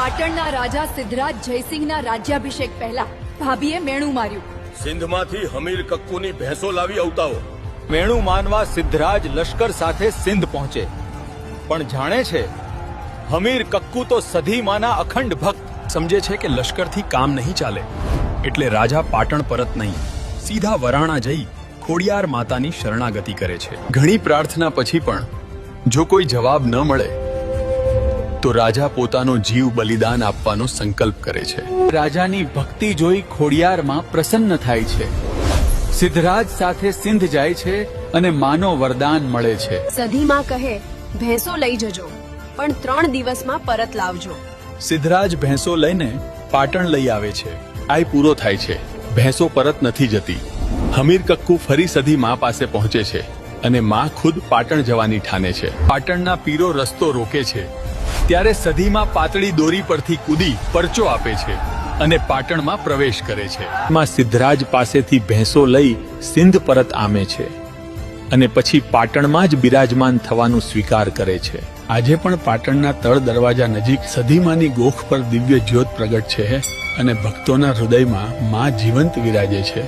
પાટણના રાજા સિદ્ધરાજ જયસિંહના રાજ્યાભિષેક પહેલા ભાભીએ મેણું માર્યું. સિંધમાંથી હમીર કક્કુની ભેંસો લાવી અવતાવો. મેણું માનવા સિદ્ધરાજ લશ્કર સાથે સિંધ પહોંચે, પણ જાણે છે હમીર કક્કુ તો સધીમાના અખંડ ભક્ત. સમજે છે કે લશ્કરથી કામ નહીં ચાલે, એટલે રાજા પાટણ પરત નહીં, સીધા વરાણા જઈ ખોડિયાર માતાની શરણાગતિ કરે છે. ઘણી પ્રાર્થના પછી પણ જો કોઈ જવાબ ન મળે તો રાજા પોતાનો જીવ બલિદાન આપવાનો સંકલ્પ કરે છે. રાજાની ભક્તિ જોઈ ખોડિયારમાં પ્રસન્ન થાય છે. સિદ્ધરાજ સાથે સિંધ જાય છે અને માનો વરદાન મળે છે. સધીમાં કહે, ભેંસો લઈ જજો, પણ 3 દિવસમાં પરત લાવજો. સિદ્ધરાજ ભેંસો લઈને પાટણ લઈ આવે છે. આય પૂરો થાય છે, ભેંસો પરત નથી જતી. હમીર કક્કુ ફરી સધી માં પાસે પહોંચે છે અને માં ખુદ પાટણ જવાની ઠાને છે. પાટણના પીરો રસ્તો રોકે છે, ત્યારે સધીમાં પાતળી દોરી પરથી કૂદી પરચો આપે છે અને પાટણમાં પ્રવેશ કરે છે. માં સિદ્ધરાજ પાસેથી ભેંસો લઈ સિંધ પરત આમે છે અને પછી પાટણમાં જ બિરાજમાન થવાનું સ્વીકાર કરે છે. આજે પણ પાટણના તળ દરવાજા નજીક સધીમાની ગોખ પર દિવ્ય જ્યોત પ્રગટ છે અને ભક્તોના હૃદયમાં માં જીવંત વિરાજે છે.